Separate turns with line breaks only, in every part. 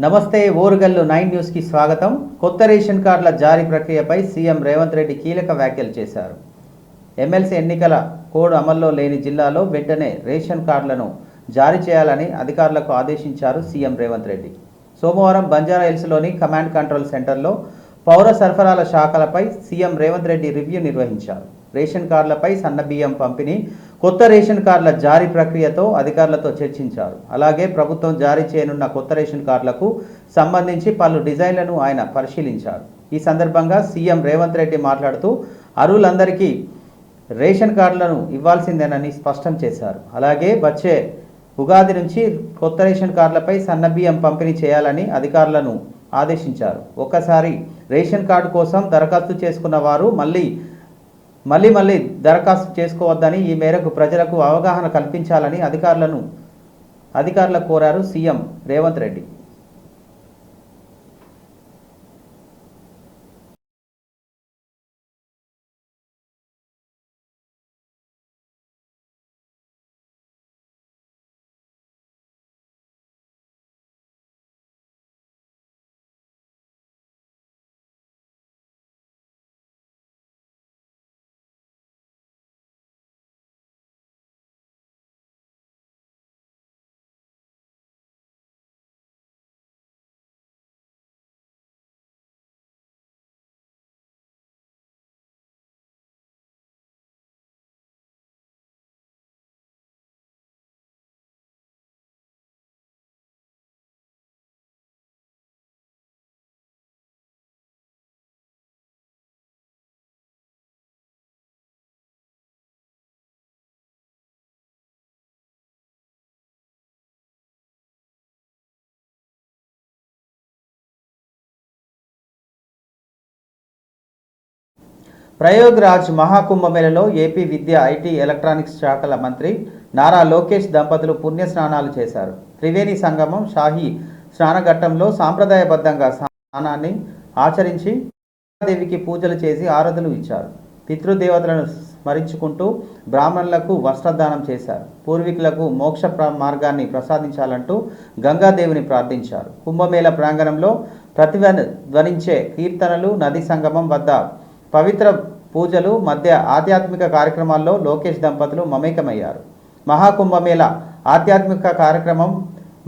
నమస్తే ఓరుగల్లు 9 న్యూస్కి స్వాగతం. కొత్త రేషన్ కార్డుల జారీ ప్రక్రియపై సీఎం రేవంత్ రెడ్డి కీలక వ్యాఖ్యలు చేశారు. ఎమ్మెల్సీ ఎన్నికల కోడ్ అమల్లో లేని జిల్లాలో వెంటనే రేషన్ కార్డులను జారీ చేయాలని అధికారులకు ఆదేశించారు సీఎం రేవంత్ రెడ్డి. సోమవారం బంజారాహిల్స్లోని కమాండ్ కంట్రోల్ సెంటర్లో పౌర సరఫరాల శాఖలపై సీఎం రేవంత్ రెడ్డి రివ్యూ నిర్వహించారు. రేషన్ కార్డులపై సన్నబియ్యం పంపిణీ, కొత్త రేషన్ కార్డుల జారీ ప్రక్రియతో అధికారులతో చర్చించారు. అలాగే ప్రభుత్వం జారీ చేయనున్న కొత్త రేషన్ కార్డులకు సంబంధించి పలు డిజైన్లను ఆయన పరిశీలించారు. ఈ సందర్భంగా సీఎం రేవంత్ రెడ్డి మాట్లాడుతూ అర్హులందరికీ రేషన్ కార్డులను ఇవ్వాల్సిందేనని స్పష్టం చేశారు. అలాగే వచ్చే ఉగాది నుంచి కొత్త రేషన్ కార్డులపై సన్నబియ్యం పంపిణీ చేయాలని అధికారులను ఆదేశించారు. ఒక్కసారి రేషన్ కార్డు కోసం దరఖాస్తు చేసుకున్న వారు మళ్ళీ దరఖాస్తు చేసుకోవద్దని, ఈ మేరకు ప్రజలకు అవగాహన కల్పించాలని అధికారులకు కోరారు సీఎం రేవంత్ రెడ్డి. ప్రయాగ్రాజ్ మహాకుంభమేళలో ఏపీ విద్య, ఐటీ, ఎలక్ట్రానిక్స్ శాఖల మంత్రి నారా లోకేష్ దంపతులు పుణ్య స్నానాలు చేశారు. త్రివేణి సంగమం షాహీ స్నానఘట్టంలో సాంప్రదాయబద్ధంగా స్నానాన్ని ఆచరించి దేవికి పూజలు చేసి ఆరాధనలు ఇచ్చారు. పితృదేవతలను స్మరించుకుంటూ బ్రాహ్మణులకు వస్త్రదానం చేశారు. పూర్వీకులకు మోక్ష మార్గాన్ని ప్రసాదించాలంటూ గంగాదేవిని ప్రార్థించారు. కుంభమేళ ప్రాంగణంలో ప్రతిధ్వనించే కీర్తనలు, నది సంగమం వద్ద పవిత్ర పూజలు మధ్య ఆధ్యాత్మిక కార్యక్రమాల్లో లోకేష్ దంపతులు మమేకమయ్యారు. మహాకుంభమేళ ఆధ్యాత్మిక కార్యక్రమం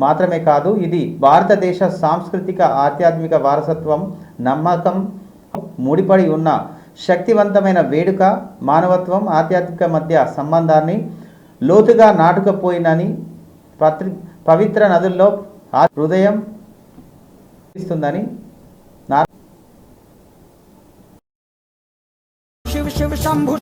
మాత్రమే కాదు, ఇది భారతదేశ సాంస్కృతిక ఆధ్యాత్మిక వారసత్వం, నమ్మకం ముడిపడి ఉన్న శక్తివంతమైన వేడుక. మానవత్వం, ఆధ్యాత్మిక మధ్య సంబంధాన్ని లోతుగా నాటుకుపోయినని పవిత్ర నదుల్లో హృదయం ఇస్తుందని
शिव शंभु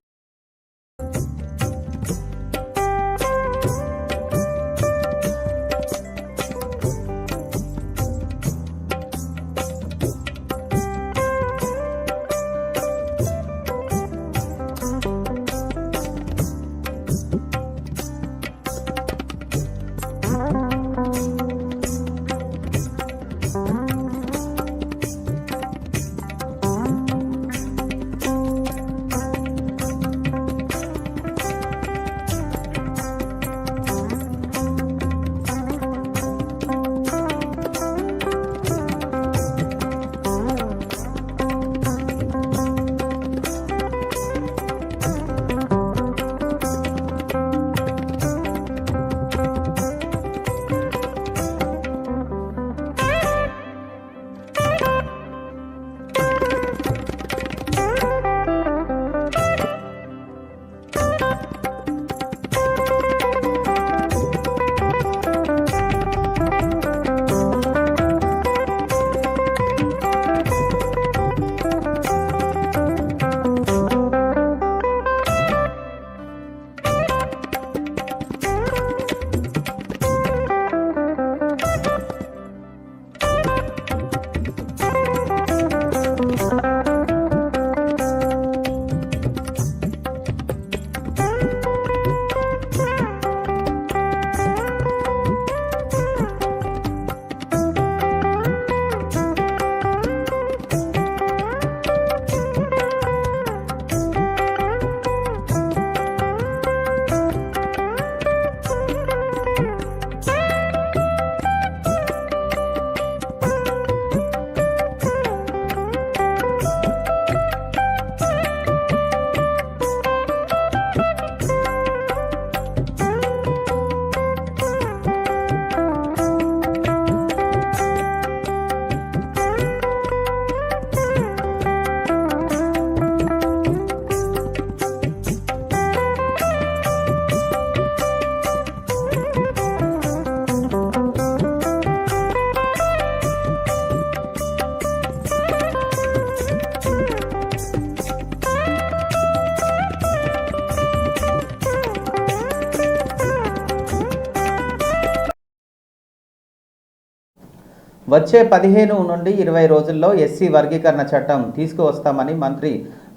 వచ్చే 15 నుండి 20 రోజుల్లో ఎస్సీ వర్గీకరణ చట్టం తీసుకువస్తామని మంత్రి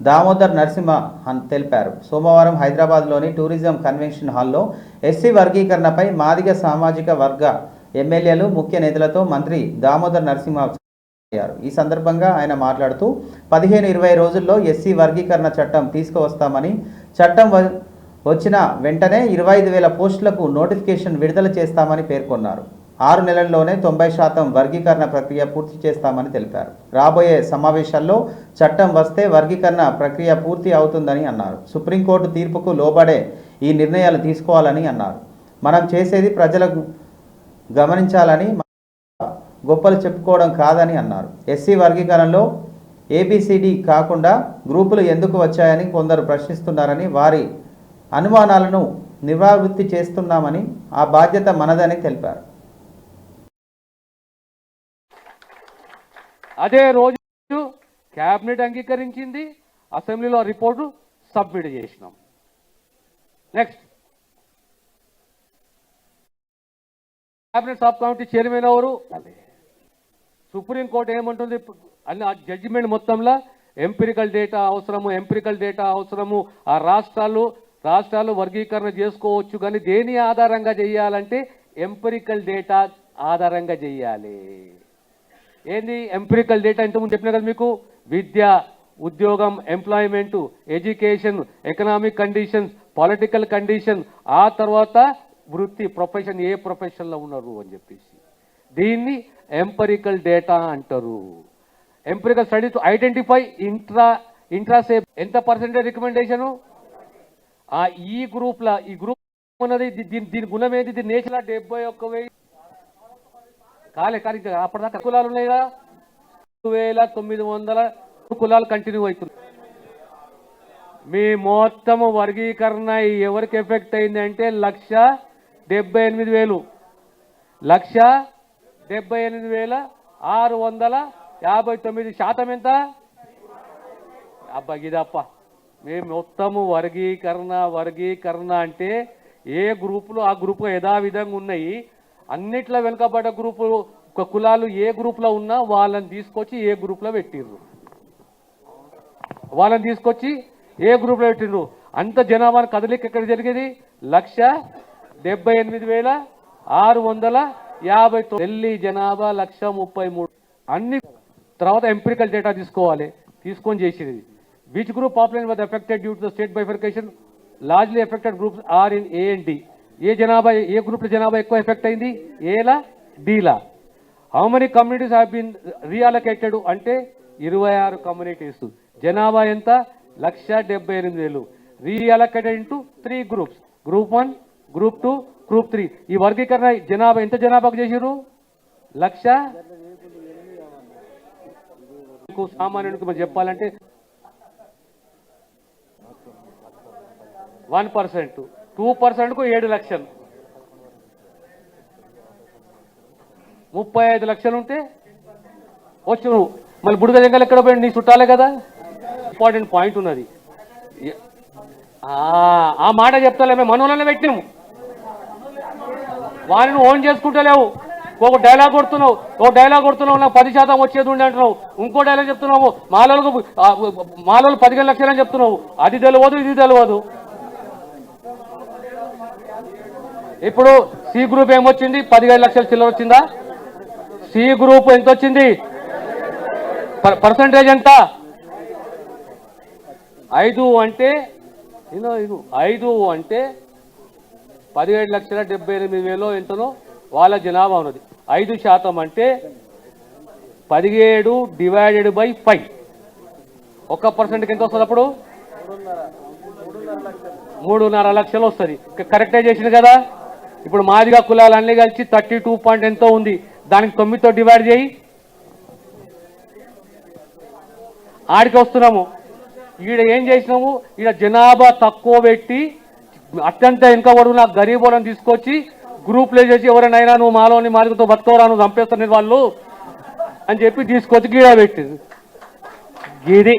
దామోదర్ నరసింహ తెలిపారు. సోమవారం హైదరాబాద్లోని టూరిజం కన్వెన్షన్ హాల్లో ఎస్సీ వర్గీకరణపై మాదిగ సామాజిక వర్గ ఎమ్మెల్యేలు ముఖ్య నేతలతో మంత్రి దామోదర్ నరసింహ ఈ సందర్భంగా ఆయన మాట్లాడుతూ 15-20 రోజుల్లో ఎస్సీ వర్గీకరణ చట్టం తీసుకువస్తామని, చట్టం వచ్చిన వెంటనే 25,000 పోస్టులకు నోటిఫికేషన్ విడుదల చేస్తామని పేర్కొన్నారు. 6 నెలల్లోనే 90% వర్గీకరణ ప్రక్రియ పూర్తి చేస్తామని తెలిపారు. రాబోయే సమావేశాల్లో చట్టం వస్తే వర్గీకరణ ప్రక్రియ పూర్తి అవుతుందని అన్నారు. సుప్రీంకోర్టు తీర్పుకు లోబడే ఈ నిర్ణయాలు తీసుకోవాలని అన్నారు. మనం చేసేది ప్రజలకు గమనించాలని, గొప్పలు చెప్పుకోవడం కాదని అన్నారు. ఎస్సీ వర్గీకరణలో ఏబిసిడి కాకుండా గ్రూపులు ఎందుకు వచ్చాయని కొందరు ప్రశ్నిస్తున్నారని, వారి అనుమానాలను నివృత్తి చేస్తున్నామని, ఆ బాధ్యత మనదని తెలిపారు.
అదే రోజు క్యాబినెట్ అంగీకరించింది, అసెంబ్లీలో రిపోర్టు సబ్మిట్ చేసినాం. Next cabinet sub committee chairman ఎవరు? సుప్రీంకోర్టు ఏమంటుంది? అన్ని జడ్జిమెంట్ మొత్తంలో ఎంపిరికల్ డేటా అవసరము. ఆ రాష్ట్రాలు వర్గీకరణ చేసుకోవచ్చు, కానీ దేని ఆధారంగా చేయాలంటే ఎంపిరికల్ డేటా ఆధారంగా చేయాలి. ఏంది ఎంపిరికల్ డేటా? ఇంతకుముందు చెప్పినా కదా మీకు, విద్య, ఉద్యోగం, employment, education, economic conditions, political condition, ఆ తర్వాత వృత్తి, ప్రొఫెషన్, ఏ ప్రొఫెషన్లో ఉన్నారు అని చెప్పేసి దీన్ని ఎంపిరికల్ డేటా అంటారు. ఎంపిరికల్ స్టడీ టు ఐడెంటిఫై ఇంట్రాసేప్ ఎంత పర్సెంటేజ్ రికమెండేషను ఈ గ్రూప్ ఉన్నది. దీని గుణం ఏది? దీని నేచర్ 71,000 కాలే కానీ అప్పటిదాకా కులాలు ఉన్నాయి కదా, 2,900 కులాలు కంటిన్యూ అవుతుంది. మీ మొత్తము వర్గీకరణ ఎవరికి ఎఫెక్ట్ అయింది అంటే 1,78,000. 1,78,659 ఎంత? అబ్బా గిదప్ప. మేము మొత్తము వర్గీకరణ అంటే ఏ గ్రూపులు ఆ గ్రూపు యథావిధంగా ఉన్నాయి. అన్నిట్లో వెనుకబడ్డ గ్రూపులు కులాలు ఏ గ్రూప్లో ఉన్నా వాళ్ళని తీసుకొచ్చి ఏ గ్రూప్లో పెట్టిర్రు. అంత జనాభాను కదలిక ఎక్కడ జరిగేది? 1,78,659. ఢిల్లీ జనాభా 1,33,000. అన్ని తర్వాత ఎంపిరికల్ డేటా తీసుకొని చేసేది. Which group population was affected due to the state bifurcation? Largely affected groups are in A and D. ఏ గ్రూప్ల జనాభా ఎక్కువ ఎఫెక్ట్ అయింది? ఏలా, డీలా. How many communities have been reallocated అంటే 26 కమ్యూనిటీస్. జనాభా ఎంత? 1,78,000. Reallocated into 3 groups, group 1, group 2, group 3. ఈ వర్గీకరణ జనాభా ఎంత జనాభాకు చేసిర్రు? 1,00,000. సామాన్యునికి మనం చెప్పాలంటే 1%, 2%కు 7 లక్షలు, 35 లక్షలు ఉంటే వచ్చు. మళ్ళీ బుడగ జంగలు ఎక్కడ పోయి? నీ చుట్టాలే కదా. ఇంపార్టెంట్ పాయింట్ ఉన్నది. ఆ మాట చెప్తాలే, మేము మనోళ్ళనే పెట్టినాము, వారిని ఓన్ చేసుకుంటలేవు. ఒక డైలాగ్ కొడుతున్నావు నాకు 10% వచ్చేది ఉండి అంటున్నావు. ఇంకో డైలాగ్ చెప్తున్నావు, మాలోళ్ళు 15 లక్షలు అని చెప్తున్నావు. అది తెలియదు, ఇది తెలియదు. ఇప్పుడు సి గ్రూప్ ఏమొచ్చింది? 15 లక్షల చిల్లర వచ్చిందా? సి గ్రూప్ ఎంత వచ్చింది? పర్సంటేజ్ ఎంత? 5 అంటే 17,78,000 ఎంతనో వాళ్ళ జనాభా ఉన్నది. 5% అంటే 17/5. 1%కి ఎంత వస్తుంది? అప్పుడు 3.5 లక్షలు వస్తుంది. కరెక్టే చేసింది కదా. ఇప్పుడు మాదిగా కులాలు అన్నీ కలిసి 32 పాయింట్ ఎంతో ఉంది. దానికి 9తో డివైడ్ చేయి, ఆడికి వస్తున్నాము. ఈడ ఏం చేసినాము? ఈడ జనాభా తక్కువ పెట్టి అత్యంత వెనుకబడున్న గరీబులను తీసుకొచ్చి గ్రూప్లో చేసి, ఎవరైనా నువ్వు మాలోని మాదిగతో బతుకోరా, నువ్వు చంపేస్తాను వాళ్ళు అని చెప్పి తీసుకొచ్చి గీడ పెట్టింది. గిది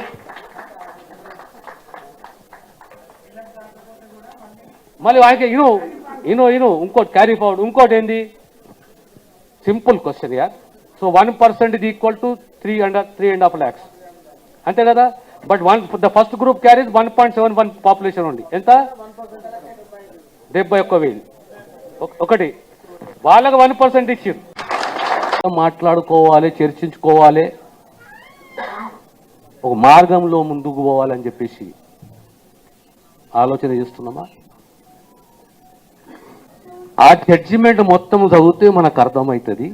మళ్ళీ వానికి ఇంకోటి క్యారీ ఫార్వర్డ్. ఇంకోటి ఏంది? సింపుల్ క్వశ్చన్ యార్. So 1% is equal to 3.5 lakhs. అంతే కదా. But the first group carries 1.71 population ఉంది. ఎంత? 71,000. ఒకటి వాళ్ళకి 1% ఇచ్చింది. మాట్లాడుకోవాలి, చర్చించుకోవాలి, ఒక మార్గంలో ముందుకు పోవాలని చెప్పేసి ఆలోచన చేస్తున్నామా? ఆ జడ్జిమెంట్ మొత్తం చదివితే మనకు అర్థమవుతుంది.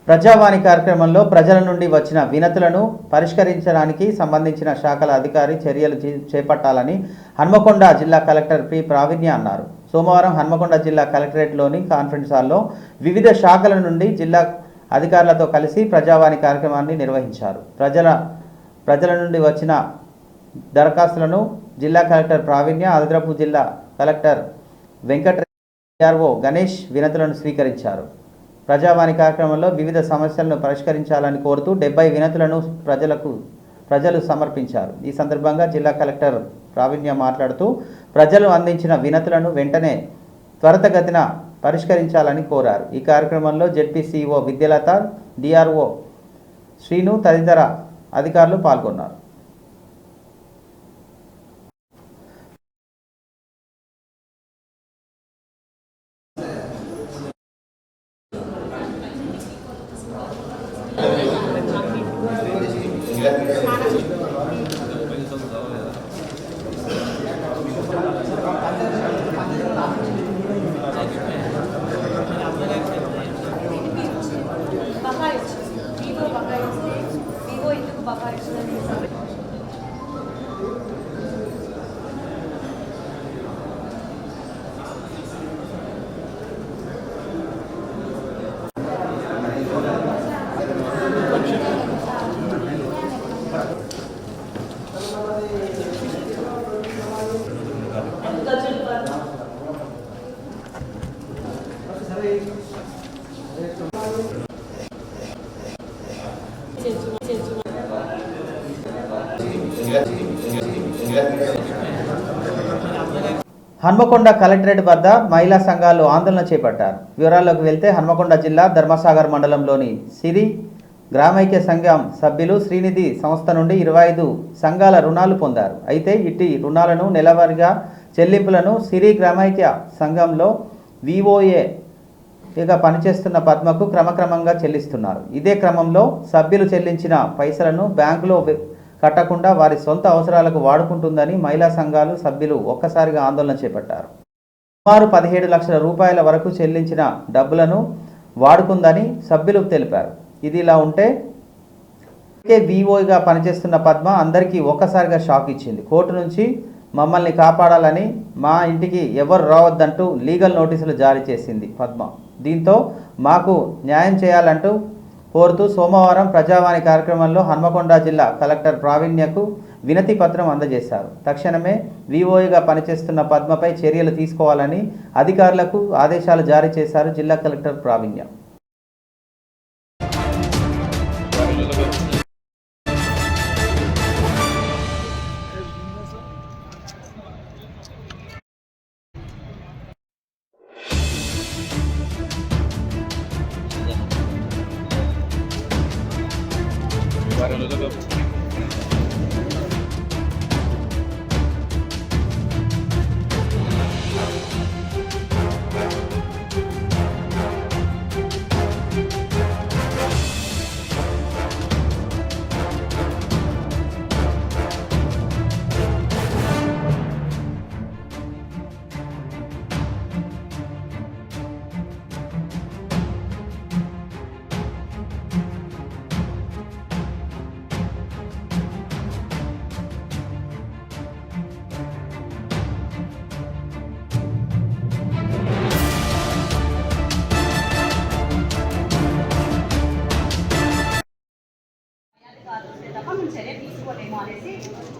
ప్రజావాణి కార్యక్రమంలో ప్రజల నుండి వచ్చిన వినతులను పరిష్కరించడానికి సంబంధించిన శాఖల అధికారి చర్యలు చేపట్టాలని హన్మకొండ జిల్లా కలెక్టర్ పి ప్రావీణ్య అన్నారు. సోమవారం హన్మకొండ జిల్లా కలెక్టరేట్లోని కాన్ఫరెన్స్ హాల్లో వివిధ శాఖల నుండి జిల్లా అధికారులతో కలిసి ప్రజావాణి కార్యక్రమాన్ని నిర్వహించారు. ప్రజల నుండి వచ్చిన దరఖాస్తులను జిల్లా కలెక్టర్ ప్రావీణ్య, ఆదిలాబాద్ జిల్లా కలెక్టర్ వెంకటరెడ్డి, గణేష్ వినతులను స్వీకరించారు. ప్రజావాణి కార్యక్రమంలో వివిధ సమస్యలను పరిష్కరించాలని కోరుతూ 70 వినతులను ప్రజలు సమర్పించారు. ఈ సందర్భంగా జిల్లా కలెక్టర్ ప్రావీణ్య మాట్లాడుతూ ప్రజలు అందించిన వినతులను వెంటనే త్వరితగతిన పరిష్కరించాలని కోరారు. ఈ కార్యక్రమంలో జెడ్పీసీఓ విద్యలత, డిఆర్ఓ శ్రీను తదితర అధికారులు పాల్గొన్నారు. హన్మకొండ కలెక్టరేట్ వద్ద మహిళా సంఘాలు ఆందోళన చేపట్టారు. వివరాల్లోకి వెళ్తే హన్మకొండ జిల్లా ధర్మసాగర్ మండలంలోని సిరి గ్రామైక్య సంఘం సభ్యులు శ్రీనిధి సంస్థ నుండి 25 సంఘాల రుణాలు పొందారు. అయితే ఇట్టి రుణాలను నెలవారీగా చెల్లింపులను సిరి గ్రామైక్య సంఘంలో విఓఏగా పనిచేస్తున్న పద్మకు క్రమక్రమంగా చెల్లిస్తున్నారు. ఇదే క్రమంలో సభ్యులు చెల్లించిన పైసలను బ్యాంకులో కట్టకుండా వారి సొంత అవసరాలకు వాడుకుంటుందని మహిళా సంఘాలు సభ్యులు ఒక్కసారిగా ఆందోళన చేపట్టారు. సుమారు 17 లక్షల రూపాయల వరకు చెల్లించిన డబ్బులను వాడుకుందని సభ్యులు తెలిపారు. ఇది ఇలా ఉంటే విఓగా పనిచేస్తున్న పద్మ అందరికీ ఒక్కసారిగా షాక్ ఇచ్చింది. కోర్టు నుంచి మమ్మల్ని కాపాడాలని, మా ఇంటికి ఎవరు రావద్దంటూ లీగల్ నోటీసులు జారీ చేసింది పద్మ. దీంతో మాకు న్యాయం చేయాలంటూ కోరుతూ సోమవారం ప్రజావాణి కార్యక్రమంలో హన్మకొండ జిల్లా కలెక్టర్ ప్రావీణ్యకు వినతి పత్రం అందజేశారు. తక్షణమే విఓఏగా పనిచేస్తున్న పద్మపై చర్యలు తీసుకోవాలని అధికారులకు ఆదేశాలు జారీ చేశారు జిల్లా కలెక్టర్ ప్రావీణ్య.
చర్య తీసుకోలేము అనేసి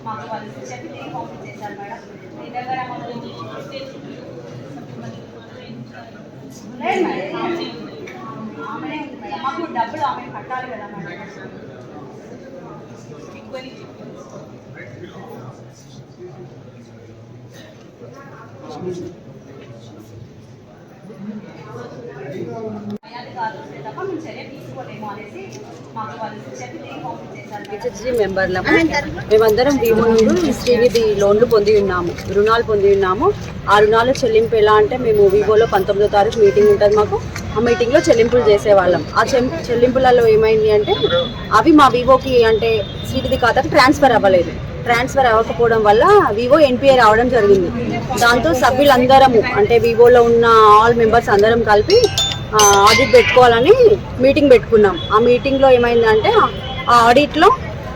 మాకు వాళ్ళు చెప్పి తిరిగి పంపించేశారు మేడం. మీ దగ్గర లేదు మేడం, ఆమెనే ఉంది మేడం. మాకు డబ్బులు ఆమె కట్టాలి కదా మేడం. అధికారులు వస్తే తప్ప మేము చర్య తీసుకోలేము అనేసి మాకు వాళ్ళు చెప్పి తిరిగి పంపించేశారు.
హెచ్ఎస్జి మెంబర్లము మేమందరం వివో నుండి శ్రీనిధి లోన్లు పొంది ఉన్నాము, రుణాలు పొంది ఉన్నాము. ఆ రుణాలు చెల్లింపు ఎలా అంటే మేము వివోలో 19వ తారీఖు మీటింగ్ ఉంటుంది మాకు. ఆ మీటింగ్లో చెల్లింపులు చేసేవాళ్ళం. ఆ చెల్లింపులలో ఏమైంది అంటే అవి మా వివోకి అంటే శ్రీనిధి ఖాతాకి ట్రాన్స్ఫర్ అవ్వలేదు. ట్రాన్స్ఫర్ అవ్వకపోవడం వల్ల వివో ఎన్పిఐ రావడం జరిగింది. దాంతో సభ్యులందరము అంటే వివోలో ఉన్న ఆల్ మెంబర్స్ అందరం కలిపి ఆడిట్ పెట్టుకోవాలని మీటింగ్ పెట్టుకున్నాం. ఆ మీటింగ్లో ఏమైందంటే ఆ ఆడిట్లో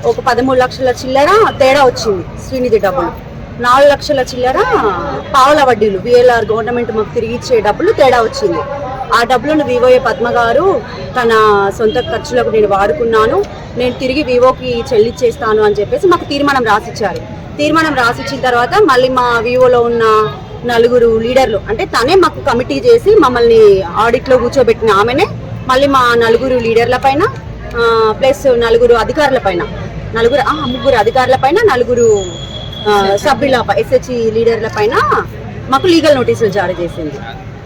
ఒక 13 లక్షల చిల్లర తేడా వచ్చింది. శ్రీనిధి డబ్బులు 4 లక్షల చిల్లర పావుల వడ్డీలు విఎల్ఆర్ గవర్నమెంట్ మాకు తిరిగి ఇచ్చే డబ్బులు తేడా వచ్చింది. ఆ డబ్బులను వివోఏ పద్మ గారు తన సొంత ఖర్చులకు నేను వాడుకున్నాను, నేను తిరిగి వివోకి చెల్లించేస్తాను అని చెప్పేసి మాకు తీర్మానం రాసిచ్చారు. తీర్మానం రాసిచ్చిన తర్వాత మళ్ళీ మా వివోలో ఉన్న నలుగురు లీడర్లు అంటే తనే మాకు కమిటీ చేసి మమ్మల్ని ఆడిట్లో కూర్చోబెట్టిన ఆమెనే మళ్ళీ మా నలుగురు లీడర్ల పైన ప్లస్ నలుగురు అధికారుల పైన ముగ్గురు అధికారుల పైన నలుగురు సభ్యుల ఎస్హెచ్ఈ లీడర్ల పైన మాకు లీగల్ నోటీసులు జారీ చేసింది.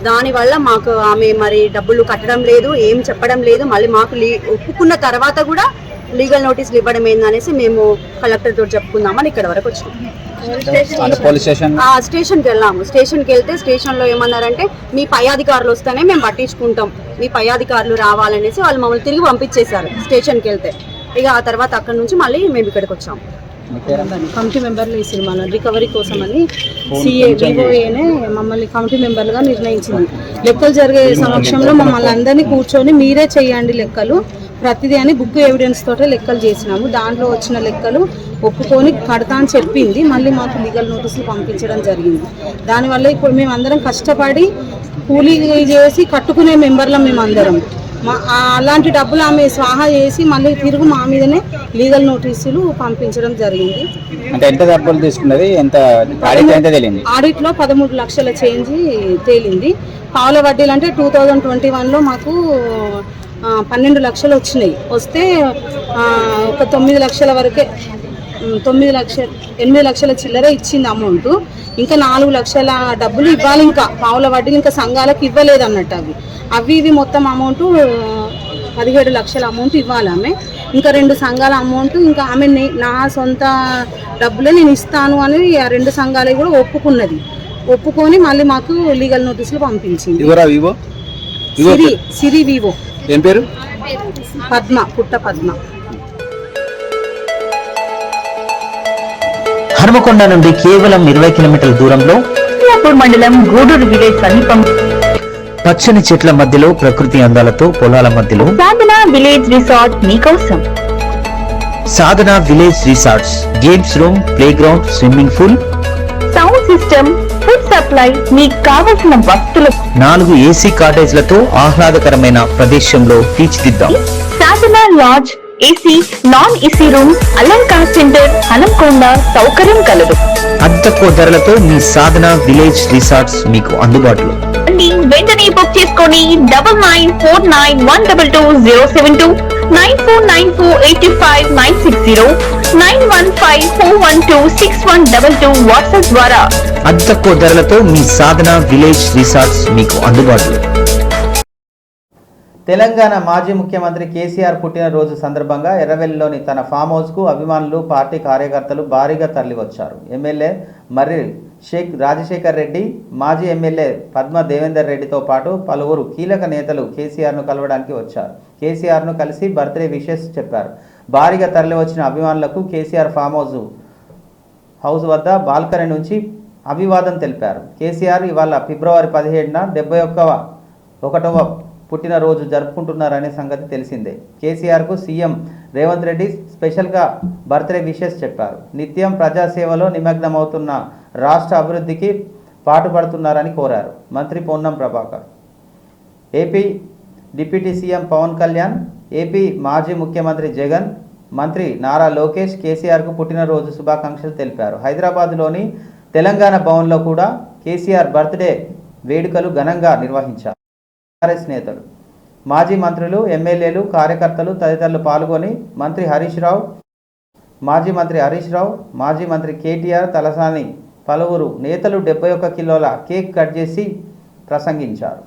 దానివల్ల మాకు ఆమె మరి డబ్బులు కట్టడం లేదు, ఏం చెప్పడం లేదు. మళ్ళీ మాకు ఒప్పుకున్న తర్వాత కూడా లీగల్ నోటీసులు ఇవ్వడం ఏందనేసి మేము కలెక్టర్ తోటి చెప్పుకుందామని ఇక్కడ వరకు వచ్చినాం. స్టేషన్కి వెళ్ళాము. స్టేషన్కి వెళ్తే స్టేషన్లో ఏమన్నారంటే మీ పై అధికారులు వస్తేనే మేము పట్టించుకుంటాం, మీ పై అధికారులు రావాలనేసి వాళ్ళు మమ్మల్ని తిరిగి పంపించేశారు స్టేషన్కి వెళ్తే. ఇక ఆ తర్వాత అక్కడ నుంచి మళ్ళీ మేము ఇక్కడికి వచ్చాము.
కమిటీ మెంబర్లు ఈ సినిమాలో రికవరీ కోసం అని వివోఏనే మమ్మల్ని కమిటీ మెంబర్లుగా నిర్ణయించింది. లెక్కలు జరిగే సమక్షంలో మమ్మల్ని అందరినీ కూర్చొని మీరే చేయండి లెక్కలు ప్రతిదీ అని బుక్ ఎవిడెన్స్ తోటే లెక్కలు చేసినాము. దాంట్లో వచ్చిన లెక్కలు ఒప్పుకొని కడతా అని చెప్పింది. మళ్ళీ మాకు లీగల్ నోటీసులు పంపించడం జరిగింది. దానివల్ల ఇప్పుడు మేము అందరం కష్టపడి కూలీ చేసి కట్టుకునే మెంబర్లం మేమందరం. అలాంటి డబ్బులు ఆమె స్వాహా చేసి మళ్ళీ తిరుగు మా మీదనే లీగల్ నోటీసులు పంపించడం జరిగింది.
ఎంత డబ్బులు తీసుకున్నది? ఆడిట్
లో 13 లక్షల చేంజ్ తేలింది. పావుల వడ్డీలు అంటే 2021లో మాకు 12 లక్షలు వచ్చినాయి. వస్తే ఒక 9 లక్షల వరకే 8 లక్షల చిల్లర ఇచ్చింది అమౌంట్. ఇంకా 4 లక్షల డబ్బులు ఇవ్వాలి. ఇంకా పావుల వడ్డీలు ఇంకా సంఘాలకు ఇవ్వలేదు అన్నట్టు. అవి ఇవి మొత్తం అమౌంట్ 17 లక్షల అమౌంట్ ఇవ్వాలి ఆమె. ఇంకా 2 సంఘాల అమౌంట్ ఇంకా ఆమె నా సొంత డబ్బులే నేను ఇస్తాను అని ఆ 2 సంఘాలు కూడా ఒప్పుకొని మళ్ళీ మాకు లీగల్ నోటీసులు పంపించింది. సిరి వివో
ఏం పేరు?
పద్మ, పుట్ట పద్మ.
హనుమకొండ నుండి కేవలం 20 కిలోమీటర్ల దూరంలో మండలం గూడూరు విలేజ్ సమీపం పచ్చని చెట్ల మధ్యలో ప్రకృతి అందాలతో పొలాల మధ్యలో సాధన విలేజ్ రిసార్ట్ మీకోసం. Sadhana village resorts games room, playground, swimming pool, sound system, food supply, మీకు కావలసిన వస్తువులు 4 ఏసీ కాటేజ్లతో ఆహ్లాదకరమైన ప్రదేశంలో తీర్చిదిద్దాం. Sadhana lodge, AC, non AC rooms, Alankar centre, Hanumakonda సౌకర్యం కలదు. అతి తక్కువ ధరలతో మీ సాధన విలేజ్ రిసార్ట్స్ మీకు అందుబాటులో. వెంటనే బుక్ చేసుకొని 9949122072 949485960915412612 వాట్సాప్ ద్వారా అతి తక్కువ ధరలతో మీ సాధన విలేజ్ రిసార్ట్స్ మీకు అందుబాటులో.
తెలంగాణ మాజీ ముఖ్యమంత్రి కేసీఆర్ పుట్టినరోజు సందర్భంగా ఎర్రవెల్లిలోని తన ఫామ్ హౌస్కు అభిమానులు, పార్టీ కార్యకర్తలు భారీగా తరలివచ్చారు. ఎమ్మెల్యే మర్రి రాజశేఖర్ రెడ్డి, మాజీ ఎమ్మెల్యే పద్మ దేవేందర్ రెడ్డితో పాటు పలువురు కీలక నేతలు కేసీఆర్ను కలవడానికి వచ్చారు. కేసీఆర్ను కలిసి బర్త్డే విషెస్ చెప్పారు. భారీగా తరలివచ్చిన అభిమానులకు కేసీఆర్ ఫామ్ హౌస్ వద్ద బాల్కనీ నుంచి అభివాదం తెలిపారు. కేసీఆర్ ఇవాళ ఫిబ్రవరి 17న 71వ పుట్టినరోజు జరుపుకుంటున్నారనే సంగతి తెలిసిందే. కేసీఆర్కు సీఎం రేవంత్ రెడ్డి స్పెషల్గా బర్త్డే విషెస్ చెప్పారు. నిత్యం ప్రజాసేవలో నిమగ్నమవుతున్న రాష్ట్ర అభివృద్ధికి పాటుపడుతున్నారని కోరారు. మంత్రి Ponnam Prabhakar, AP deputy CM Pawan Kalyan, AP మాజీ ముఖ్యమంత్రి జగన్, మంత్రి నారా లోకేష్ కేసీఆర్కు పుట్టినరోజు శుభాకాంక్షలు తెలిపారు. హైదరాబాద్లోని తెలంగాణ భవన్లో కూడా కేసీఆర్ బర్త్డే వేడుకలు ఘనంగా నిర్వహించారు. కాంగ్రెస్ నేతలు, మాజీ మంత్రులు, ఎమ్మెల్యేలు, కార్యకర్తలు తదితరులు పాల్గొని మాజీ మంత్రి హరీష్ రావు, మాజీ మంత్రి కేటీఆర్, తలసాని పలువురు నేతలు 71 కిలోల కేక్ కట్ చేసి ప్రసంగించారు.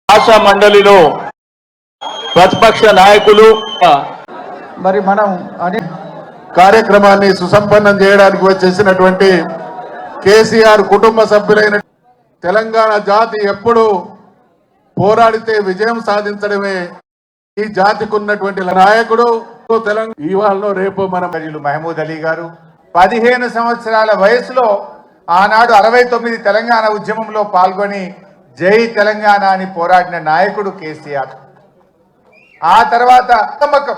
భాషా మండలిలో ప్రతిపక్ష నాయకులు
మరి మనం అనే కార్యక్రమాన్ని సుసంపన్నం చేయడానికి వచ్చేసినటువంటి కేసీఆర్ కుటుంబ సభ్యులైన తెలంగాణ జాతి ఎప్పుడు పోరాడితే విజయం సాధించడమే ఈ జాతికి ఉన్నటువంటి నాయకుడు. తెలంగాణ ఇవాళ రేపు మన
మహమూద్ అలీ గారు 15 సంవత్సరాల వయసులో ఆనాడు 69 తెలంగాణ ఉద్యమంలో పాల్గొని జై తెలంగాణ అని పోరాడిన నాయకుడు కేసీఆర్. ఆ తర్వాత నమ్మకం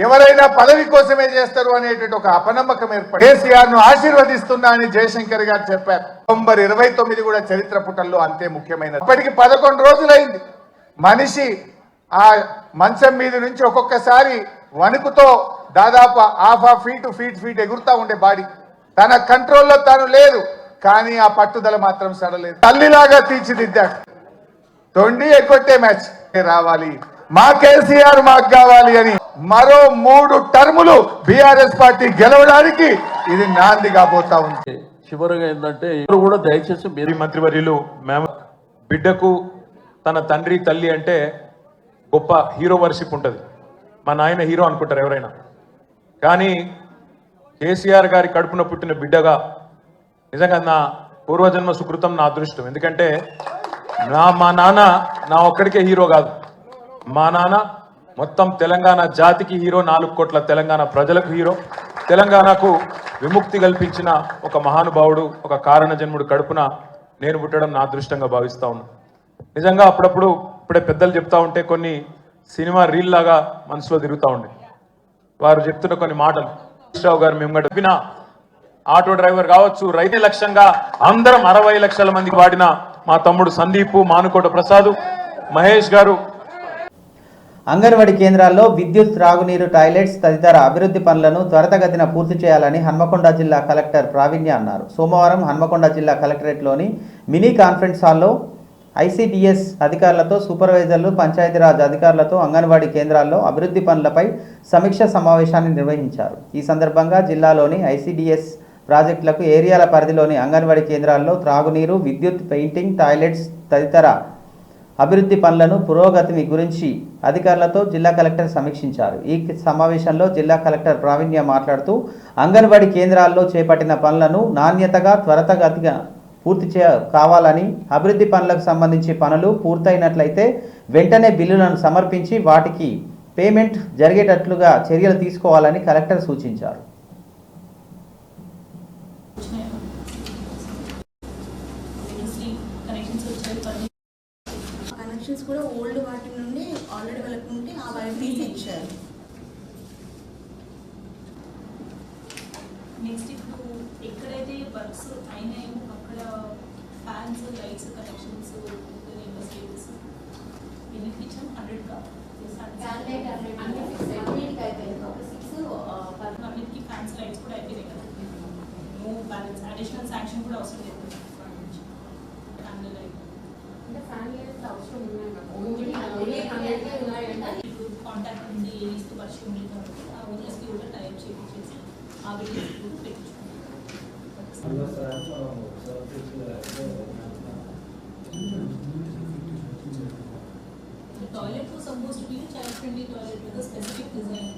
ఎవరైనా పదవి కోసమే చేస్తారు అనేటువంటి ఒక అపనమ్మకం ఏర్పడి కేసీఆర్ ను ఆశీర్వదిస్తున్నా అని జయశంకర్ గారు చెప్పారు. నవంబర్ 29 కూడా చరిత్ర పుటల్లో అంతే ముఖ్యమైనది. ఇప్పటికి 11 రోజులైంది. మనిషి ఆ మంచం మీద నుంచి ఒక్కొక్కసారి వణుకుతో దాదాపు ½ ఫీట్ ఎగురుతా ఉండే బాడీ తన కంట్రోల్లో తాను లేదు. కానీ ఆ పట్టుదల మాత్రం సడలేదు. తల్లిలాగా తీర్చిదిద్దాడు. తొండి ఎగ్గొట్టే మ్యాచ్ రావాలి, మా కేసీఆర్ మాకు కావాలి అని మరో 3 టర్ములు బీఆర్ఎస్ పార్టీ గెలవడానికి ఇది నాంది కాబోతా ఉంది.
చివరిగా ఏంటంటే ఎవరు కూడా దయచేసి మీరు మంత్రివర్యులు మేము బిడ్డకు తన తండ్రి తల్లి అంటే గొప్ప హీరో వర్షిప్ ఉంటుంది. మా నాయన హీరో అనుకుంటారు ఎవరైనా, కానీ కేసీఆర్ గారి కడుపున పుట్టిన బిడ్డగా నిజంగా నా పూర్వజన్మ సుకృతం, నా అదృష్టం. ఎందుకంటే మా నాన్న నా ఒక్కడికే హీరో కాదు, మా నాన్న మొత్తం తెలంగాణ జాతికి హీరో, 4 కోట్ల తెలంగాణ ప్రజలకు హీరో. తెలంగాణకు విముక్తి కల్పించిన ఒక మహానుభావుడు, ఒక కారణ జన్ముడు కడుపున నేను పుట్టడం నా అదృష్టంగా భావిస్తా ఉన్నా. నిజంగా అప్పుడప్పుడు ఇప్పుడే పెద్దలు చెప్తా ఉంటే కొన్ని సినిమా రీల్ లాగా మనసులో తిరుగుతూ ఉండే. వారు చెప్తున్న కొన్ని మాటలు రావు గారు మేము చెప్పిన ఆటో డ్రైవర్ కావచ్చు, రైతు లక్ష్యంగా అందరం 60 లక్షల మందికి వాడిన మా తమ్ముడు సందీప్, మానుకోట ప్రసాద్, మహేష్ గారు.
అంగన్వాడీ కేంద్రాల్లో విద్యుత్, త్రాగునీరు, టాయిలెట్స్ తదితర అభివృద్ధి పనులను త్వరితగతిన పూర్తి చేయాలని హన్మకొండ జిల్లా కలెక్టర్ ప్రావీణ్య అన్నారు. సోమవారం హన్మకొండ జిల్లా కలెక్టరేట్లోని మినీ కాన్ఫరెన్స్ హాల్లో ఐసిడిఎస్ అధికారులతో, సూపర్వైజర్లు, పంచాయతీరాజ్ అధికారులతో అంగన్వాడీ కేంద్రాల్లో అభివృద్ధి పనులపై సమీక్ష సమావేశాన్ని నిర్వహించారు. ఈ సందర్భంగా జిల్లాలోని ఐసిడిఎస్ ప్రాజెక్టులకు ఏరియాల పరిధిలోని అంగన్వాడీ కేంద్రాల్లో త్రాగునీరు, విద్యుత్, పెయింటింగ్, టాయిలెట్స్ తదితర అభివృద్ధి పనులను పురోగతిని గురించి అధికారులతో జిల్లా కలెక్టర్ సమీక్షించారు. ఈ సమావేశంలో జిల్లా కలెక్టర్ ప్రావీణ్య మాట్లాడుతూ అంగన్వాడీ కేంద్రాల్లో చేపట్టిన పనులను నాణ్యతగా త్వరితగతిగా పూర్తి కావాలని, అభివృద్ధి పనులకు సంబంధించి పనులు పూర్తయినట్లయితే వెంటనే బిల్లులను సమర్పించి వాటికి పేమెంట్ జరిగేటట్లుగా చర్యలు తీసుకోవాలని కలెక్టర్ సూచించారు.
కనెక్షన్స్ కూడా ఓల్డ్ వాటి నుండి ఆల్రెడీ వాళ్ళకి ఉంటే ఆ వైర్ తీసి ఇచ్చారు.
నెక్స్ట్ ఇప్పుడు ఎక్కడైతే వర్క్స్ అయినాయో అక్కడ ఫ్యాన్స్, లైట్స్ కనెక్షన్స్ స్టేటస్ ఎన్నికి ఇచ్చాం 100గా అన్నిటికీ అయిపోయింది.
అడిషనల్ శాంక్షన్ కూడా అవసరం లేదు. కాంటాక్ట్ ఉంది ఏరియాస్తో పరిచయం ఉంది కాబట్టి ఆ ఓనర్స్కి కూడా టైప్ చేయించేసి ఆ బిల్డింగ్స్ కూడా పెట్టించుకుంటాం. Toilet was supposed to be a child friendly toilet with a specific design.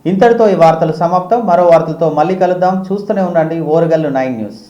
ఇంతటితో ఈ వార్తలు సమాప్తం. మరో వార్తలతో మళ్ళీ కలుద్దాం. చూస్తూనే ఉండండి ఓరుగల్లు 9 న్యూస్.